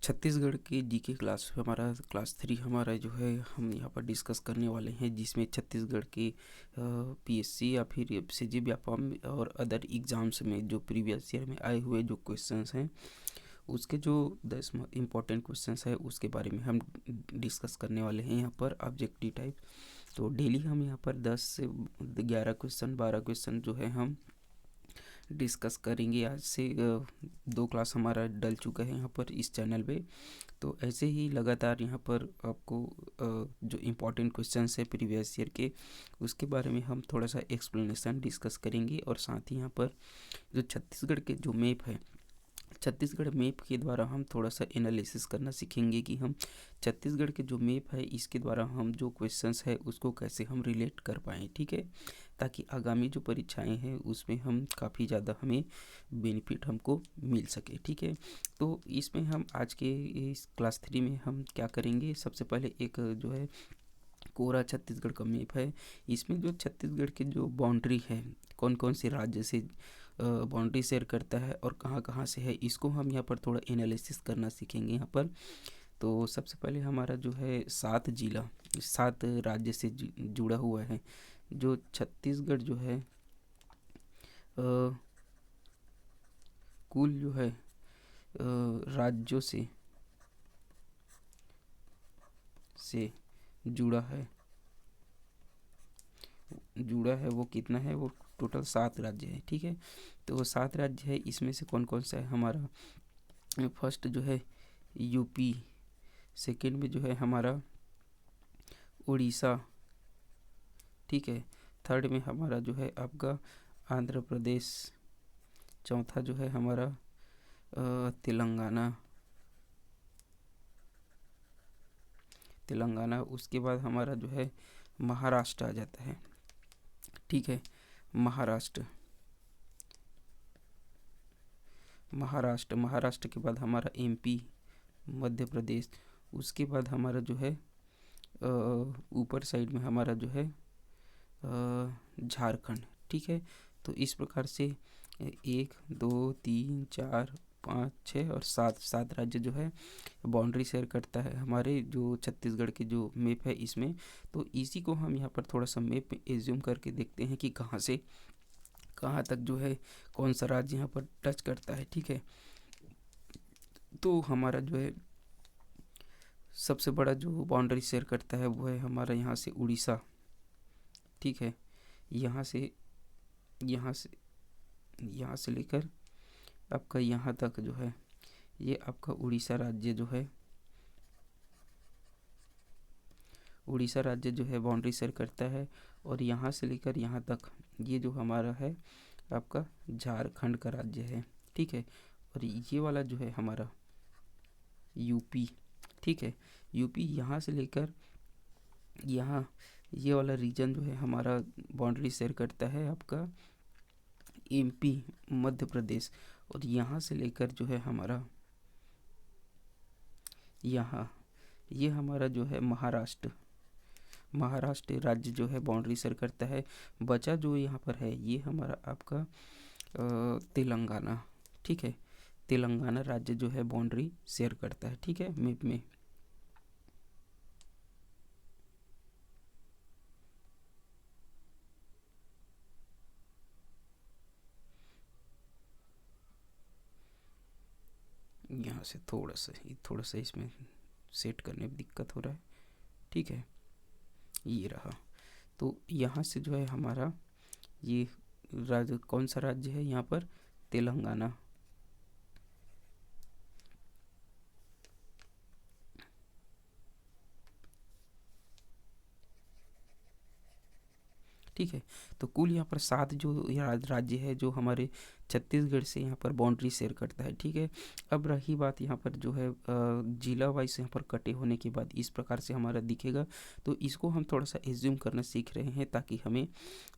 छत्तीसगढ़ के GK class हमारा class 3 हमारा जो है हम यहाँ पर डिस्कस करने वाले हैं, जिसमें छत्तीसगढ़ के पीएससी या फिर सीजी व्यापम और अदर एग्ज़ाम्स में जो प्रीवियस ईयर में आए हुए जो क्वेश्चंस हैं, उसके जो 10 इम्पोर्टेंट क्वेश्चंस है उसके बारे में हम डिस्कस करने वाले हैं यहाँ पर ऑब्जेक्टिव टाइप। तो डेली हम यहाँ पर 10 से 11 क्वेश्चन 12 क्वेश्चन जो है हम डिस्कस करेंगे। आज से 2 क्लास हमारा डल चुका है यहाँ पर इस चैनल पे। तो ऐसे ही लगातार यहाँ पर आपको जो इम्पोर्टेंट क्वेश्चंस है प्रीवियस ईयर के, उसके बारे में हम थोड़ा सा एक्सप्लेनेशन डिस्कस करेंगे। और साथ ही यहाँ पर जो छत्तीसगढ़ के जो मैप है, छत्तीसगढ़ मैप के द्वारा हम थोड़ा सा एनालिसिस करना सीखेंगे कि हम छत्तीसगढ़ के जो मैप है इसके द्वारा हम जो क्वेश्चंस है उसको कैसे हम रिलेट कर पाएँ, ठीक है, ताकि आगामी जो परीक्षाएं हैं उसमें हम काफ़ी ज़्यादा हमें बेनिफिट हमको मिल सके, ठीक है। तो इसमें हम आज के इस क्लास 3 में हम क्या करेंगे, सबसे पहले एक जो है कोरा छत्तीसगढ़ का मैप है। इसमें जो छत्तीसगढ़ के जो बाउंड्री है, कौन कौन से राज्य से बाउंड्री शेयर करता है और कहाँ कहाँ से है, इसको हम यहाँ पर थोड़ा एनालिसिस करना सीखेंगे यहाँ पर। तो सबसे पहले हमारा जो है 7 जिला 7 राज्य से जुड़ा हुआ है। जो छत्तीसगढ़ जो है कुल जो है राज्यों से जुड़ा है वो कितना है, वो टोटल 7 राज्य है, ठीक है। तो वो 7 राज्य है, इसमें से कौन कौन सा है हमारा। फर्स्ट जो है यूपी, सेकंड में जो है हमारा उड़ीसा, ठीक है। थर्ड में हमारा जो है आपका आंध्र प्रदेश, चौथा जो है हमारा तेलंगाना, उसके बाद हमारा जो है महाराष्ट्र आ जाता है, ठीक है। महाराष्ट्र के बाद हमारा एमपी, मध्य प्रदेश, उसके बाद हमारा जो है ऊपर साइड में हमारा जो है झारखंड, ठीक है। तो इस प्रकार से 1 2 3 4 5 6 और 7 राज्य जो है बाउंड्री शेयर करता है हमारे जो छत्तीसगढ़ के जो मैप है इसमें। तो इसी को हम यहाँ पर थोड़ा सा मैप में एज्यूम करके देखते हैं कि कहाँ से कहाँ तक जो है कौन सा राज्य यहाँ पर टच करता है, ठीक है। तो हमारा जो है सबसे बड़ा जो बाउंड्री शेयर करता है वो है हमारा यहाँ से उड़ीसा, ठीक है। यहाँ से लेकर आपका यहाँ तक जो है ये आपका उड़ीसा राज्य जो है बाउंड्री शेयर करता है। और यहाँ से लेकर यहाँ तक ये जो हमारा है आपका झारखंड का राज्य है, ठीक है। और ये वाला जो है हमारा यूपी, ठीक है। यूपी यहाँ से लेकर यहाँ ये वाला रीजन जो है हमारा बाउंड्री शेयर करता है आपका एमपी, मध्य प्रदेश। और यहाँ से लेकर जो है हमारा यहाँ ये हमारा जो है महाराष्ट्र राज्य जो है बाउंड्री शेयर करता है। बचा जो यहाँ पर है ये हमारा आपका तेलंगाना, ठीक है। तेलंगाना राज्य जो है बाउंड्री शेयर करता है, ठीक है, मैप में। यहाँ से थोड़ा सा इसमें सेट करने में दिक्कत हो रहा है, ठीक है। ये रहा। तो यहाँ से जो है हमारा ये राज्य कौन सा राज्य है यहाँ पर, तेलंगाना, ठीक है। तो कुल यहाँ पर 7 जो राज्य है जो हमारे छत्तीसगढ़ से यहाँ पर बाउंड्री शेयर करता है, ठीक है। अब रही बात यहाँ पर जो है जिला वाइज यहाँ पर कटे होने के बाद इस प्रकार से हमारा दिखेगा। तो इसको हम थोड़ा सा एज्यूम करना सीख रहे हैं ताकि हमें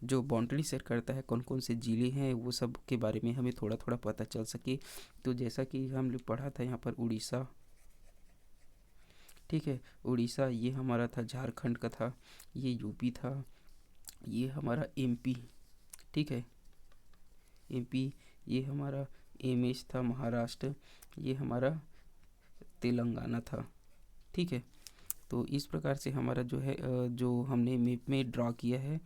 जो बाउंड्री शेयर करता है कौन कौन से ज़िले हैं वो सब के बारे में हमें थोड़ा थोड़ा पता चल सके। तो जैसा कि हम लोग पढ़ा था यहाँ पर उड़ीसा, ठीक है, उड़ीसा ये हमारा था, झारखंड का था, ये यूपी था, ये हमारा एमपी, ठीक है, एमपी, ये हमारा एमएच था महाराष्ट्र, ये हमारा तेलंगाना था। ठीक है, तो इस प्रकार से हमारा जो है जो हमने मैप में ड्रा किया है,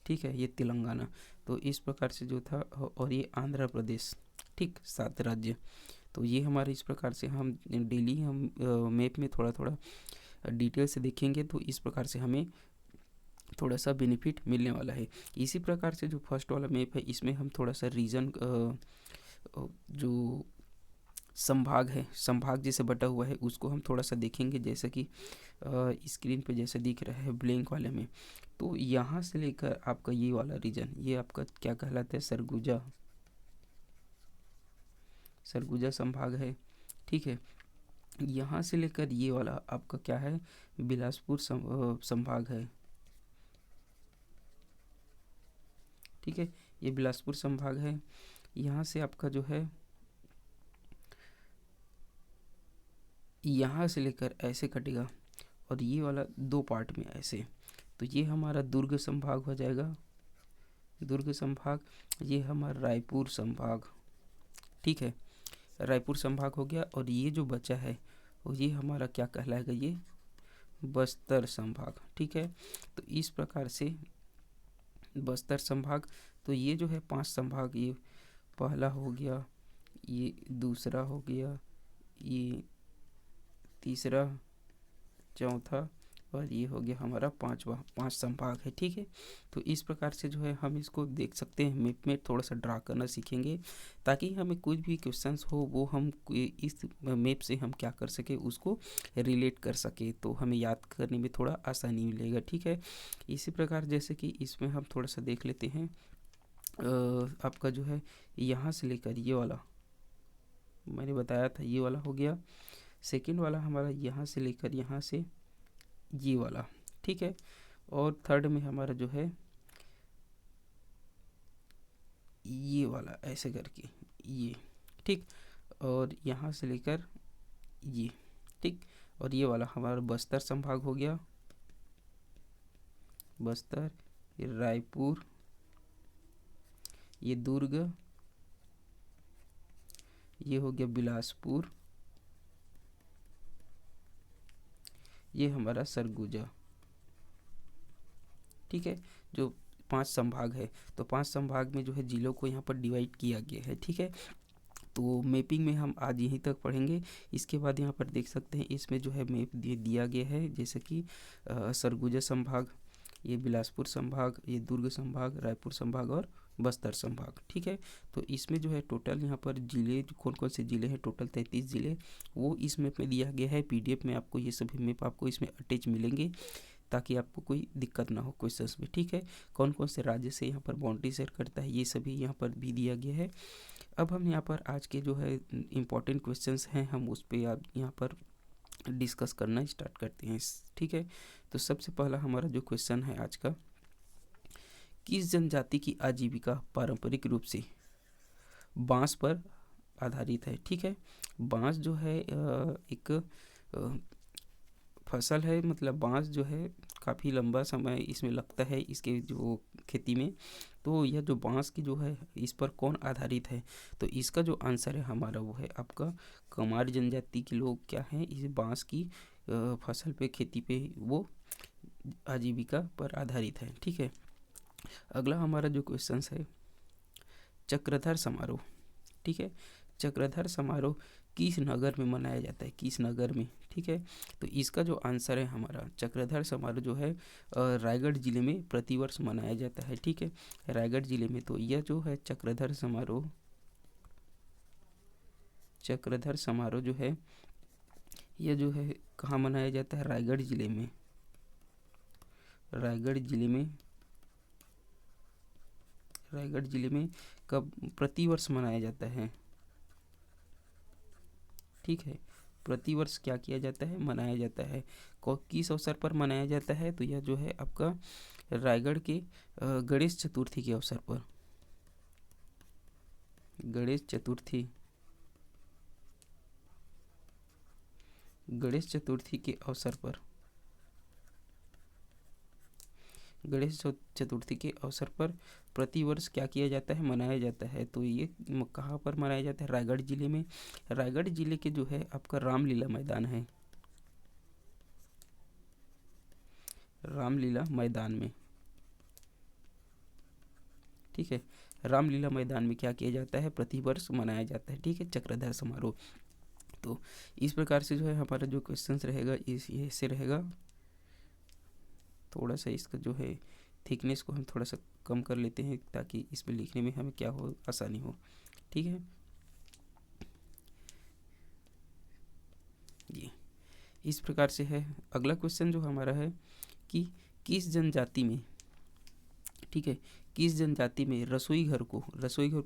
ठीक है, ये तेलंगाना, तो इस प्रकार से जो था, और ये आंध्र प्रदेश, ठीक, 7 राज्य। तो ये हमारे इस प्रकार से हम डेली हम मैप में थोड़ा थोड़ा डिटेल से देखेंगे, तो इस प्रकार से हमें थोड़ा सा बेनिफिट मिलने वाला है। इसी प्रकार से जो फर्स्ट वाला मैप है, इसमें हम थोड़ा सा रीजन जो संभाग है, संभाग जैसे बटा हुआ है, उसको हम थोड़ा सा देखेंगे। जैसे कि स्क्रीन पे जैसे दिख रहा है ब्लैंक वाले में, तो यहाँ से लेकर आपका ये वाला रीजन, ये आपका क्या कहलाता है, सरगुजा, सरगुजा संभाग है। ठीक है, यहाँ से लेकर ये वाला आपका क्या है, बिलासपुर संभाग है। ठीक है, ये बिलासपुर संभाग है। यहाँ से आपका जो है, यहाँ से लेकर ऐसे कटेगा, और ये वाला 2 पार्ट में ऐसे, तो ये हमारा दुर्ग संभाग हो जाएगा, दुर्ग संभाग। ये हमारा रायपुर संभाग, ठीक है, रायपुर संभाग हो गया। और ये जो बचा है, और ये हमारा क्या कहलाएगा, ये बस्तर संभाग। ठीक है, तो इस प्रकार से बस्तर संभाग, तो ये जो है 5 संभाग, ये पहला हो गया, ये दूसरा हो गया, ये तीसरा, चौथा, और ये हो गया हमारा 5वां, 5 संभाग है। ठीक है, तो इस प्रकार से जो है हम इसको देख सकते हैं, मैप में थोड़ा सा ड्रा करना सीखेंगे, ताकि हमें कुछ भी क्वेश्चंस हो वो हम इस मैप से हम क्या कर सके, उसको रिलेट कर सके, तो हमें याद करने में थोड़ा आसानी मिलेगा। ठीक है, इसी प्रकार जैसे कि इसमें हम थोड़ा सा देख लेते हैं, आपका जो है यहाँ से लेकर ये वाला मैंने बताया था, ये वाला हो गया। सेकंड वाला हमारा यहाँ से लेकर यहाँ से ये वाला, ठीक है, और थर्ड में हमारा जो है ये वाला ऐसे करके ये, ठीक, और यहाँ से लेकर ये, ठीक, और ये वाला हमारा बस्तर संभाग हो गया, बस्तर, ये रायपुर, ये दुर्ग, ये हो गया बिलासपुर, ये हमारा सरगुजा। ठीक है, जो 5 संभाग है, तो 5 संभाग में जो है जिलों को यहाँ पर डिवाइड किया गया है। ठीक है, तो मैपिंग में हम आज यहीं तक पढ़ेंगे। इसके बाद यहाँ पर देख सकते हैं, इसमें जो है मैप दिया गया है, जैसे कि सरगुजा संभाग, ये बिलासपुर संभाग, ये दुर्ग संभाग, रायपुर संभाग और बस्तर संभाग। ठीक है, तो इसमें जो है टोटल यहाँ पर ज़िले कौन कौन से ज़िले हैं, टोटल 33 ज़िले, वो इस मैप में दिया गया है। PDF में आपको ये सभी मैप आपको इसमें अटैच मिलेंगे, ताकि आपको कोई दिक्कत ना हो क्वेश्चंस में। ठीक है, कौन कौन से राज्य से यहाँ पर बाउंड्री शेयर करता है, ये सभी यहाँ पर भी दिया गया है। अब हम यहाँ पर आज के जो है इम्पोर्टेंट क्वेश्चंस हैं, हम उस पर आप यहाँ पर डिस्कस करना स्टार्ट करते हैं। ठीक है, तो सबसे पहला हमारा जो क्वेश्चन है आज का, किस जनजाति की आजीविका पारंपरिक रूप से बांस पर आधारित है। ठीक है, बांस जो है एक फसल है, मतलब बांस जो है काफ़ी लंबा समय इसमें लगता है इसके जो खेती में, तो यह जो बांस की जो है इस पर कौन आधारित है, तो इसका जो आंसर है हमारा वो है आपका कमार जनजाति के लोग क्या हैं, इस बांस की फसल पे, खेती पे वो आजीविका पर आधारित है। ठीक है, अगला हमारा जो क्वेश्चन है, चक्रधर समारोह। ठीक है, चक्रधर समारोह किस नगर में मनाया जाता है, किस नगर में। ठीक है, तो इसका जो आंसर है हमारा, चक्रधर समारोह जो है रायगढ़ जिले में प्रतिवर्ष मनाया जाता है। ठीक है, रायगढ़ जिले में, तो यह जो है चक्रधर समारोह, चक्रधर समारोह जो है यह जो है कहाँ मनाया जाता है, रायगढ़ जिले में, रायगढ़ जिले में, रायगढ़ जिले में कब प्रतिवर्ष मनाया जाता है। ठीक है, प्रतिवर्ष क्या किया जाता है, मनाया जाता है। किस अवसर पर मनाया जाता है, तो यह जो है आपका रायगढ़ के गणेश चतुर्थी के अवसर पर, गणेश चतुर्थी, गणेश चतुर्थी के अवसर पर गणेश चतुर्थी के अवसर पर प्रतिवर्ष क्या किया जाता है, मनाया जाता है। तो ये कहाँ पर मनाया जाता है, रायगढ़ जिले में। रायगढ़ जिले के जो है आपका रामलीला मैदान है, रामलीला मैदान में, ठीक है। रामलीला मैदान में क्या किया जाता है, प्रतिवर्ष मनाया जाता है, ठीक है, चक्रधर समारोह। तो इस प्रकार से जो है हमारा जो क्वेश्चंस रहेगा इस ये से रहेगा। थोड़ा सा इसका जो है थिकनेस को हम थोड़ा सा कम कर लेते हैं ताकि इसमें लिखने में हमें क्या हो, आसानी हो, ठीक है। ये इस प्रकार से है। अगला क्वेश्चन जो हमारा है कि किस जनजाति में, ठीक है, किस जनजाति में रसोई घर को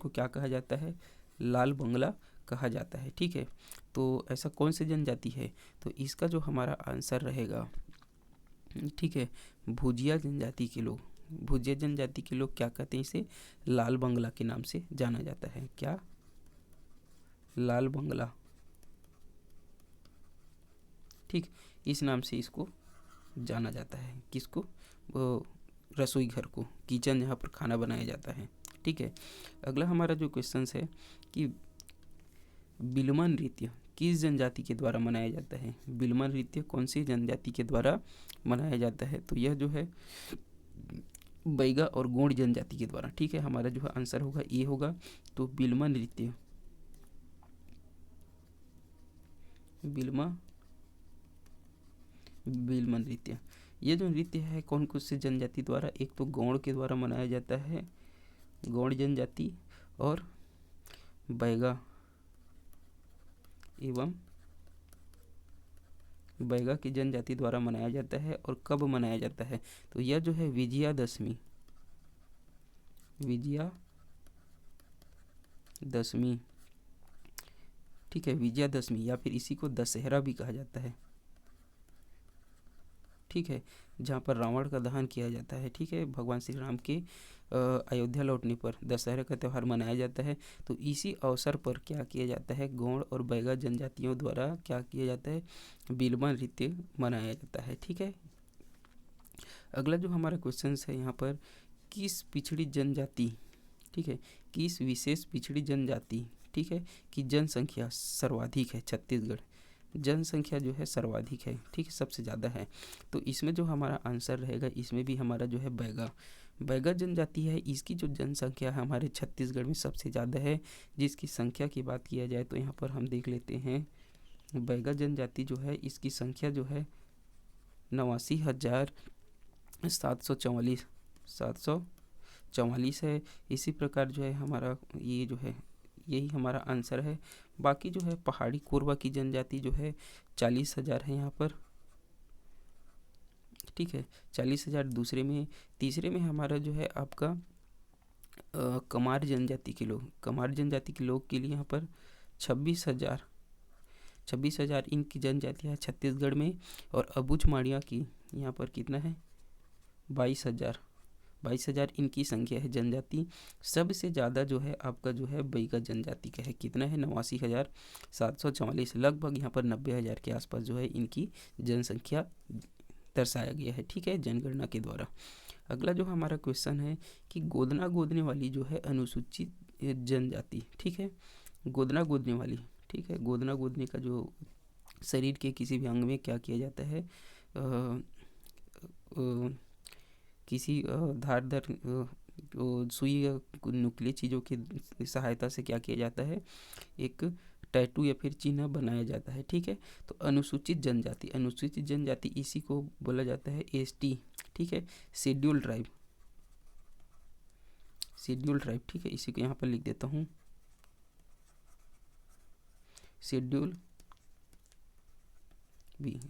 क्या कहा जाता है, लाल बंगला कहा जाता है, ठीक है। तो ऐसा कौन सी जनजाति है, तो इसका जो हमारा आंसर रहेगा, ठीक है, भुजिया जनजाति के लोग। भुजिया जनजाति के लोग क्या कहते हैं, इसे लाल बंगला के नाम से जाना जाता है। क्या, लाल बंगला, ठीक, इस नाम से इसको जाना जाता है। किसको, वो रसोई घर को, किचन जहाँ पर खाना बनाया जाता है, ठीक है। अगला हमारा जो क्वेश्चन है कि बिलमा नृत्य किस जनजाति के द्वारा मनाया जाता है। बिलमा नृत्य कौन सी जनजाति के द्वारा मनाया जाता है, तो यह जो है बैगा और गोंड जनजाति के द्वारा, ठीक है। हमारा जो है आंसर होगा ये होगा। तो बिलमा नृत्य, बिलमा नृत्य, ये जो नृत्य है कौन कौन सी जनजाति द्वारा, एक तो गौड़ के द्वारा मनाया जाता है, गौड़ जनजाति, और बैगा एवं बैगा की जनजाति द्वारा मनाया जाता है। और कब मनाया जाता है, तो यह जो है विजयादशमी, ठीक है, विजयादशमी, या फिर इसी को दशहरा भी कहा जाता है, ठीक है, जहाँ पर रावण का दहन किया जाता है, ठीक है, भगवान श्री राम के अयोध्या लौटने पर दशहरा का त्यौहार मनाया जाता है। तो इसी अवसर पर क्या किया जाता है, गौड़ और बैगा जनजातियों द्वारा क्या किया जाता है, बिलमा नृत्य मनाया जाता है, ठीक है। अगला जो हमारा क्वेश्चन है यहाँ पर, किस पिछड़ी जनजाति, ठीक है, किस विशेष पिछड़ी जनजाति, ठीक है, की जनसंख्या सर्वाधिक है, छत्तीसगढ़ जनसंख्या जो है सर्वाधिक है, ठीक है, सबसे ज़्यादा है। तो इसमें जो हमारा आंसर रहेगा, इसमें भी हमारा जो है बैगा जनजाति है। इसकी जो जनसंख्या है हमारे छत्तीसगढ़ में सबसे ज़्यादा है। जिसकी संख्या की बात किया जाए तो यहाँ पर हम देख लेते हैं, बैगा जनजाति जो है इसकी संख्या जो है 89,744 है। इसी प्रकार जो है हमारा ये जो है यही हमारा आंसर है। बाकी जो है पहाड़ी कोरवा की जनजाति जो है 40,000 है यहाँ पर, ठीक है, 40,000 दूसरे में। तीसरे में हमारा जो है आपका कमार जनजाति के लोग के लिए यहाँ पर 26,000 इनकी जनजाति है छत्तीसगढ़ में। और अबुझ माड़िया की यहाँ पर कितना है, 22,000 इनकी संख्या है जनजाति। सबसे ज़्यादा जो है आपका जो है बैगा जनजाति का है, कितना है, 89,744, लगभग यहाँ पर 90,000 के आसपास जो है इनकी जनसंख्या दर्शाया गया है, ठीक है, जनगणना के द्वारा। अगला जो हमारा क्वेश्चन है कि गोदना गोदने वाली जो है अनुसूचित जनजाति, ठीक है, गोदना गोदने वाली, ठीक है, गोदना गोदने का जो शरीर के किसी भी अंग में क्या किया जाता है, किसी धारदार सुई या नुकीली चीज़ों की सहायता से क्या किया जाता है, एक टैटू या फिर चिन्ह बनाया जाता है, ठीक है। तो अनुसूचित जनजाति इसी को बोला जाता है एसटी, ठीक है, शेड्यूल ट्राइब, ठीक है, इसी को यहाँ पर लिख देता हूँ,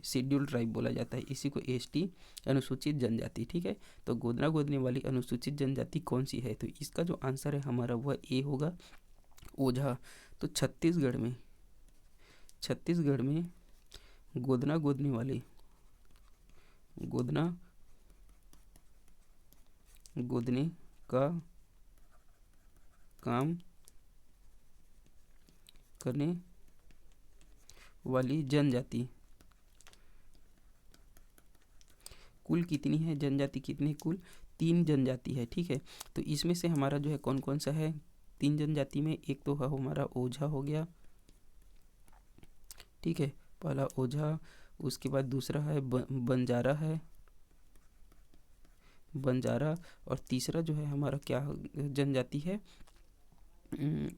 शेड्यूल ट्राइब बोला जाता है, इसी को एसटी अनुसूचित जनजाति, ठीक है। तो गोदना गोदने वाली अनुसूचित जनजाति कौन सी है, तो इसका जो आंसर है हमारा वह ए होगा, ओझा। तो छत्तीसगढ़ में गोदना गोदने वाले गोदने का काम करने वाली जनजाति कुल कितनी है जनजाति, कितनी कुल 3 जनजाति है। ठीक है, तो इसमें से हमारा जो है कौन कौन सा है 3 जनजाति में, एक तो है हमारा ओझा हो गया। ठीक है, पहला ओझा, उसके बाद दूसरा है बंजारा है, बंजारा, और तीसरा जो है हमारा क्या जनजाति है,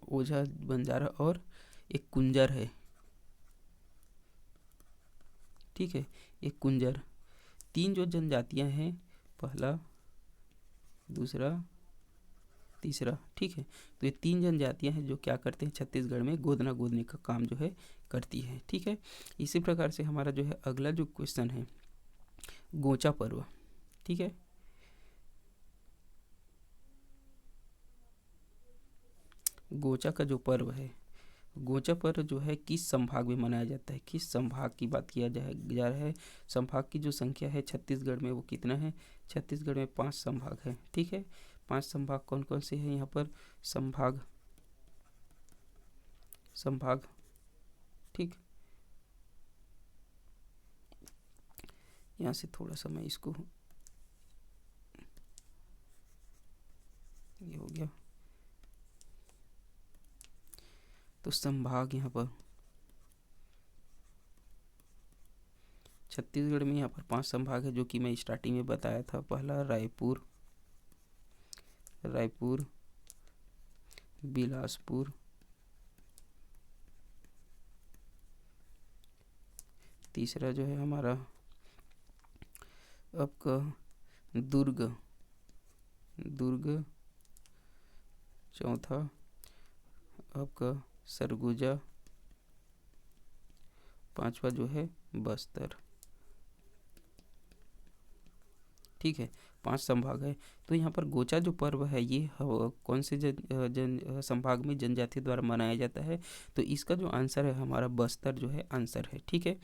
ओझा, बंजारा और एक कुंजर है। ठीक है, एक कुंजर। 3 जो जनजातियां हैं, पहला, दूसरा, तीसरा। ठीक है, तो ये 3 जनजातियां हैं जो क्या करते हैं छत्तीसगढ़ में गोदना गोदने का काम जो है करती है। ठीक है, इसी प्रकार से हमारा जो है अगला जो क्वेश्चन है गोचा पर्व। ठीक है, गोचा का जो पर्व है, गोचा पर्व जो है किस संभाग में मनाया जाता है, किस संभाग की बात किया जा रहा है। संभाग की जो संख्या है छत्तीसगढ़ में वो कितना है, छत्तीसगढ़ में 5 संभाग है। ठीक है, 5 संभाग कौन कौन से हैं यहाँ पर, संभाग, ठीक, यहाँ से थोड़ा सा मैं इसको, ये हो गया, तो संभाग यहाँ पर छत्तीसगढ़ में यहाँ पर 5 संभाग है जो कि मैं स्टार्टिंग में बताया था। पहला रायपुर, बिलासपुर, तीसरा जो है हमारा आपका दुर्ग, चौथा आपका सरगुजा, पांचवा जो है बस्तर। ठीक है, 5 संभाग है। तो यहाँ पर गोचा जो पर्व है ये कौन से संभाग में जनजाति द्वारा मनाया जाता है, तो इसका जो आंसर है हमारा बस्तर जो है आंसर है। ठीक है,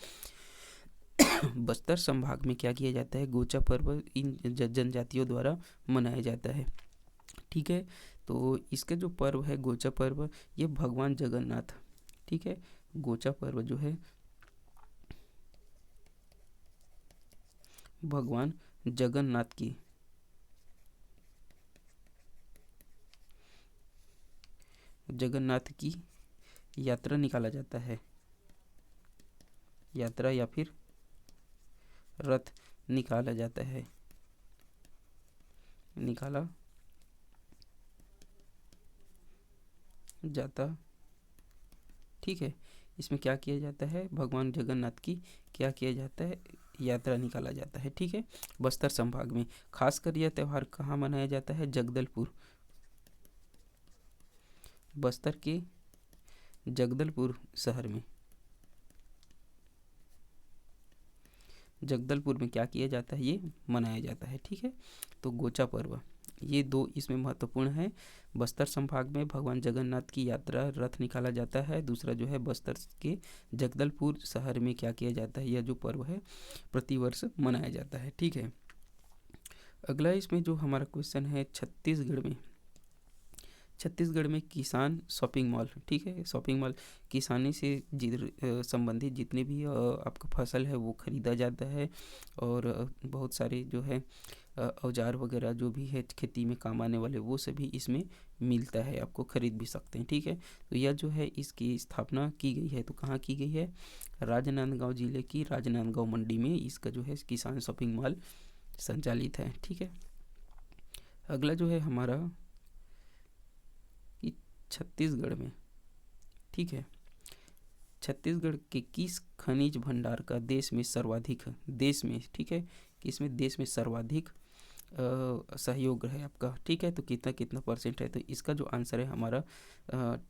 बस्तर संभाग में क्या किया जाता है, गोचा पर्व इन जनजातियों द्वारा मनाया जाता है। ठीक है, तो इसका जो पर्व है गोचा पर्व, ये भगवान जगन्नाथ, ठीक है, गोचा पर्व जो है भगवान जगन्नाथ की यात्रा निकाला जाता है, यात्रा या फिर रथ निकाला जाता है, निकाला जाता। ठीक है, इसमें क्या किया जाता है, भगवान जगन्नाथ की क्या किया जाता है, यात्रा निकाला जाता है। ठीक है, बस्तर संभाग में खासकर यह त्यौहार कहाँ मनाया जाता है, जगदलपुर, बस्तर के जगदलपुर शहर में, जगदलपुर में क्या किया जाता है, ये मनाया जाता है। ठीक है, तो गोचा पर्व ये 2 इसमें महत्वपूर्ण है। बस्तर संभाग में भगवान जगन्नाथ की यात्रा रथ निकाला जाता है, दूसरा जो है बस्तर के जगदलपुर शहर में क्या किया जाता है, यह जो पर्व है प्रतिवर्ष मनाया जाता है। ठीक है, अगला इसमें जो हमारा क्वेश्चन है छत्तीसगढ़ में किसान शॉपिंग मॉल। ठीक है, शॉपिंग मॉल किसानी से संबंधित जितने भी आपका फसल है वो खरीदा जाता है, और बहुत सारे जो है औजार वगैरह जो भी है खेती में काम आने वाले वो सभी इसमें मिलता है, आपको खरीद भी सकते हैं। ठीक है, तो यह जो है इसकी स्थापना की गई है, तो कहाँ की गई है, राजनांदगांव जिले की राजनांदगांव मंडी में इसका जो है किसान शॉपिंग मॉल संचालित है। ठीक है, अगला जो है हमारा छत्तीसगढ़ में, ठीक है, छत्तीसगढ़ के किस खनिज भंडार का देश में सर्वाधिक, देश में, ठीक है, किसमें देश में सर्वाधिक सहयोग है आपका। ठीक है, तो कितना परसेंट है, तो इसका जो आंसर है हमारा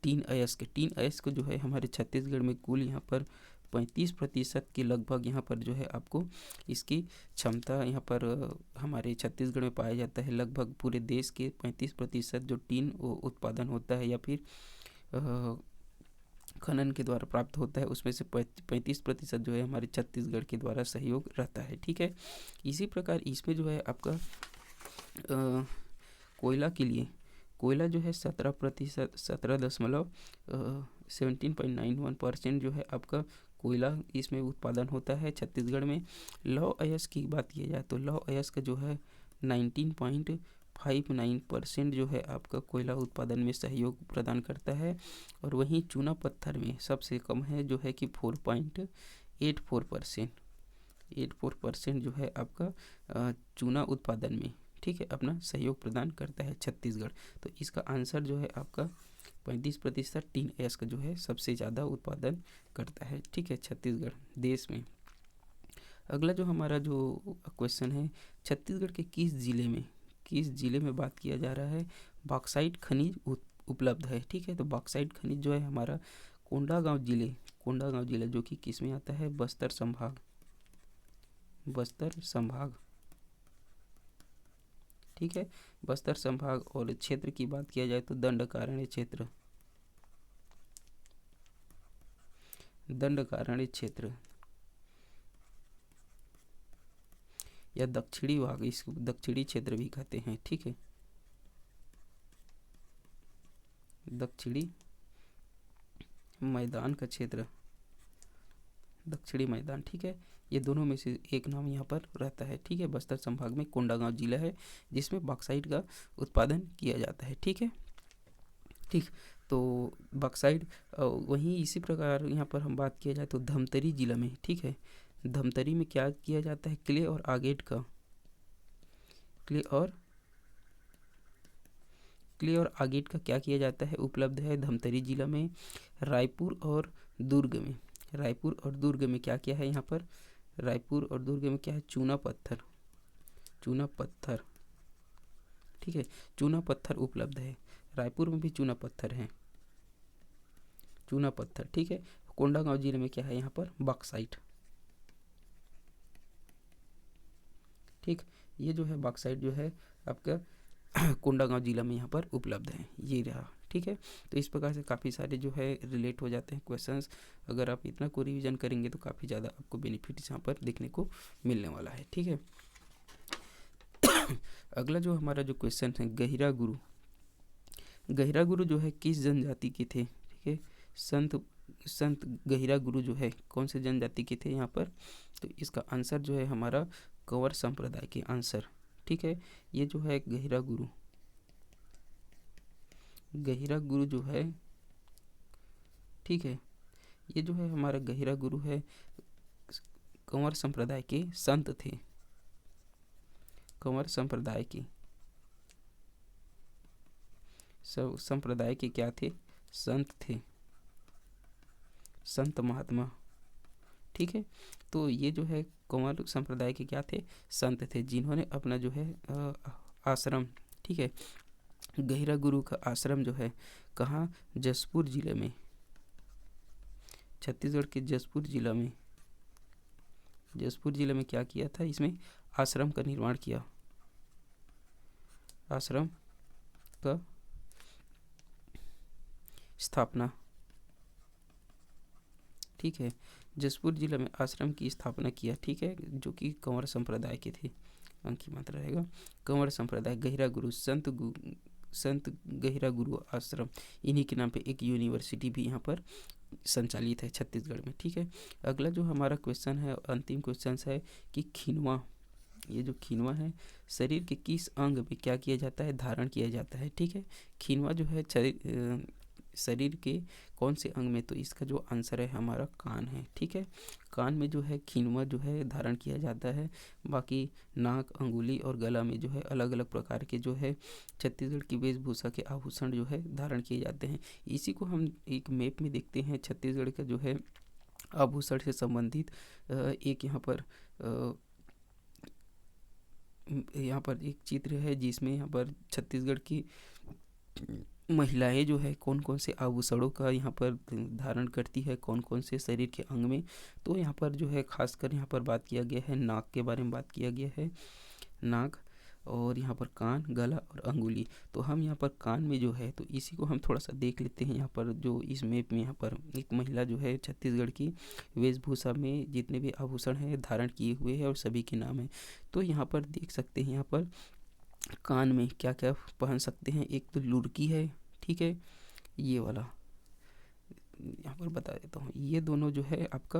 टीन अयस्क जो है हमारे छत्तीसगढ़ में कुल यहाँ पर 35% के लगभग यहाँ पर जो है आपको इसकी क्षमता यहाँ पर हमारे छत्तीसगढ़ में पाया जाता है। लगभग पूरे देश के 35% जो टीन उत्पादन होता है या फिर खनन के द्वारा प्राप्त होता है, उसमें से 35% जो है हमारे छत्तीसगढ़ के द्वारा सहयोग रहता है। ठीक है, इसी प्रकार इसमें जो है आपका कोयला के लिए कोयला जो है 17%, 17.91% जो है आपका कोयला इसमें उत्पादन होता है छत्तीसगढ़ में। लौह अयस्क की बात की जाए तो लौह अयस्क जो है 19.59% जो है आपका कोयला उत्पादन में सहयोग प्रदान करता है। और वहीं चूना पत्थर में सबसे कम है जो है कि 4.84% जो है आपका चूना उत्पादन में, ठीक है, अपना सहयोग प्रदान करता है छत्तीसगढ़। तो इसका आंसर जो है आपका 35% टीन अयस्क जो है सबसे ज़्यादा उत्पादन करता है, ठीक है, छत्तीसगढ़ देश में। अगला जो हमारा जो क्वेश्चन है, छत्तीसगढ़ के किस जिले में बात किया जा रहा है बॉक्साइट खनिज उपलब्ध है, ठीक है। तो बॉक्साइट खनिज जो है हमारा कोंडागांव जिला जो कि किस में आता है, बस्तर संभाग, ठीक है, बस्तर संभाग। और क्षेत्र की बात किया जाए तो दंडकारण्य क्षेत्र या दक्षिणी भाग, इसको दक्षिणी क्षेत्र भी कहते हैं, ठीक है, दक्षिणी मैदान का क्षेत्र, दक्षिणी मैदान, ठीक है। ये दोनों में से एक नाम यहाँ पर रहता है, ठीक है। बस्तर संभाग में कोंडागांव जिला है जिसमें बॉक्साइट का उत्पादन किया जाता है, ठीक है, ठीक। तो बॉक्साइट वहीं इसी प्रकार यहाँ पर हम बात किया जाए तो धमतरी जिला में, ठीक है, धमतरी में क्या किया जाता है, क्ले और आगेट का क्या किया जाता है, उपलब्ध है धमतरी जिला में। रायपुर और दुर्ग में क्या क्या है यहाँ पर, रायपुर और दुर्ग में क्या है, चूना पत्थर, ठीक है, चूना पत्थर उपलब्ध है। रायपुर में भी चूना पत्थर, ठीक है। कोंडागांव जिले में क्या है यहाँ पर, बॉक्साइट, ठीक। ये जो है बॉक्साइट जो है आपका कोंडागांव जिला में यहाँ पर उपलब्ध है, ये रहा, ठीक है। तो इस प्रकार से काफ़ी सारे जो है रिलेट हो जाते हैं क्वेश्चंस। अगर आप इतना को रिवीजन करेंगे तो काफ़ी ज़्यादा आपको बेनिफिट्स यहाँ पर देखने को मिलने वाला है, ठीक है। अगला जो हमारा जो क्वेश्चन है, गहिरा गुरु जो है किस जनजाति के थे, ठीक है। संत गहिरा गुरु जो है कौन से जनजाति के थे यहाँ पर, तो इसका आंसर जो है हमारा कंवर संप्रदाय के आंसर, ठीक है। ये जो है गहिरा गुरु जो है, ठीक है, ये जो है हमारा गहिरा गुरु है कंवर संप्रदाय के संत थे, कंवर संप्रदाय के क्या थे, संत महात्मा, ठीक है। तो ये जो है कंवर संप्रदाय के क्या थे, संत थे, जिन्होंने अपना जो है आश्रम, ठीक है, गहिरा गुरु का आश्रम जो है कहाँ, जसपुर जिले में, छत्तीसगढ़ के जसपुर जिला में क्या किया था, इसमें आश्रम का निर्माण किया, आश्रम का स्थापना, ठीक है, जसपुर जिला में आश्रम की स्थापना किया, ठीक है, जो कि कंवर संप्रदाय के थे। अंक की मात्रा रहेगा कंवर संप्रदाय, गहिरा गुरु, संत गहिरा गुरु आश्रम, इन्हीं के नाम पे एक यूनिवर्सिटी भी यहाँ पर संचालित है छत्तीसगढ़ में, ठीक है। अगला जो हमारा क्वेश्चन है, अंतिम क्वेश्चन है कि खिनवा, ये जो खिनवा है शरीर के किस अंग में क्या किया जाता है, धारण किया जाता है, ठीक है। खिनवा जो है शरीर के कौन से अंग में, तो इसका जो आंसर है हमारा कान है, ठीक है। कान में जो है खिनवा जो है धारण किया जाता है। बाकी नाक, अंगुली और गला में जो है अलग अलग प्रकार के जो है छत्तीसगढ़ की वेशभूषा के आभूषण जो है धारण किए जाते हैं। इसी को हम एक मैप में देखते हैं, छत्तीसगढ़ का जो है आभूषण से संबंधित एक यहाँ पर एक चित्र है, जिसमें यहाँ पर छत्तीसगढ़ की महिलाएं जो है कौन कौन से आभूषणों का यहाँ पर धारण करती है, कौन कौन से शरीर के अंग में। तो यहाँ पर जो है खासकर यहाँ पर बात किया गया है नाक के बारे में, बात किया गया है नाक, और यहाँ पर कान, गला और अंगुली। तो हम यहाँ पर कान में जो है, तो इसी को हम थोड़ा सा देख लेते हैं। यहाँ पर जो इस मैप में यहाँ पर एक महिला जो है छत्तीसगढ़ की वेशभूषा में जितने भी आभूषण हैं धारण किए हुए हैं और सभी के नाम है। तो यहाँ पर देख सकते हैं, यहाँ पर कान में क्या क्या पहन सकते हैं। एक तो लुरकी है, ठीक है, ये वाला यहाँ पर बता देता हूँ। ये दोनों जो है आपका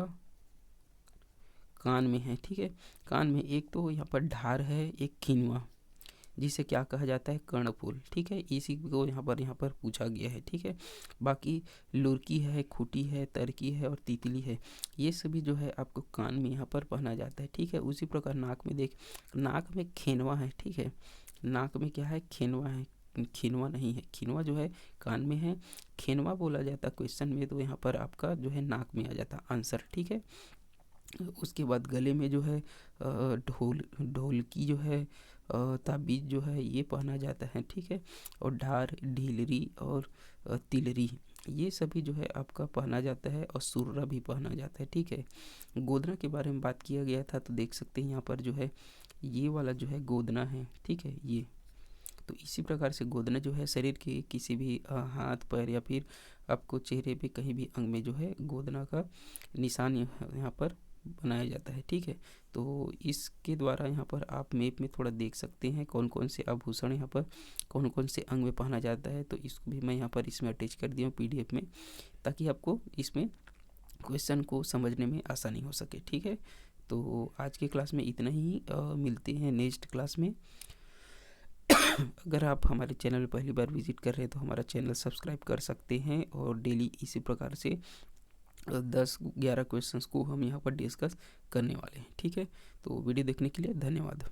कान में है, ठीक है। कान में एक तो यहाँ पर ढार है, एक खिनवा, जिसे क्या कहा जाता है, कर्णफूल, ठीक है। इसी को यहाँ पर पूछा गया है, ठीक है। बाकी लुरकी है, खूटी है, तरकी है और तितली है, ये सभी जो है आपको कान में यहाँ पर पहना जाता है, ठीक है। उसी प्रकार नाक में देख, नाक में खेनवा है, ठीक है। नाक में क्या है, खेनवा है, खिनवा नहीं है। खिनवा जो है कान में है, खेनवा बोला जाता है क्वेश्चन में, तो यहाँ पर आपका जो है नाक में आ जाता आंसर, ठीक है। उसके बाद गले में जो है ढोलकी जो है, ताबीज जो है ये पहना जाता है, ठीक है। और ढार, ढीलरी और तिलरी, ये सभी जो है आपका पहना जाता है, और सुर्रा भी पहना जाता है, ठीक है। गोदना के बारे में बात किया गया था, तो देख सकते हैं यहाँ पर जो है ये वाला जो है गोदना है, ठीक है। ये तो इसी प्रकार से गोदना जो है शरीर के किसी भी हाथ पैर या फिर आपको चेहरे पे कहीं भी अंग में जो है गोदना का निशान यहाँ पर बनाया जाता है, ठीक है। तो इसके द्वारा यहाँ पर आप मैप में थोड़ा देख सकते हैं कौन कौन से आभूषण यहाँ पर कौन कौन से अंग में पहना जाता है। तो इसको भी मैं यहाँ पर इसमें अटैच कर दिया हूँ PDF में, ताकि आपको इसमें क्वेश्चन को समझने में आसानी हो सके, ठीक है। तो आज के क्लास में इतना ही, मिलते हैं नेक्स्ट क्लास में। अगर आप हमारे चैनल में पहली बार विजिट कर रहे हैं तो हमारा चैनल सब्सक्राइब कर सकते हैं, और डेली इसी प्रकार से 10-11 क्वेश्चंस को हम यहाँ पर डिस्कस करने वाले हैं, ठीक है। तो वीडियो देखने के लिए धन्यवाद।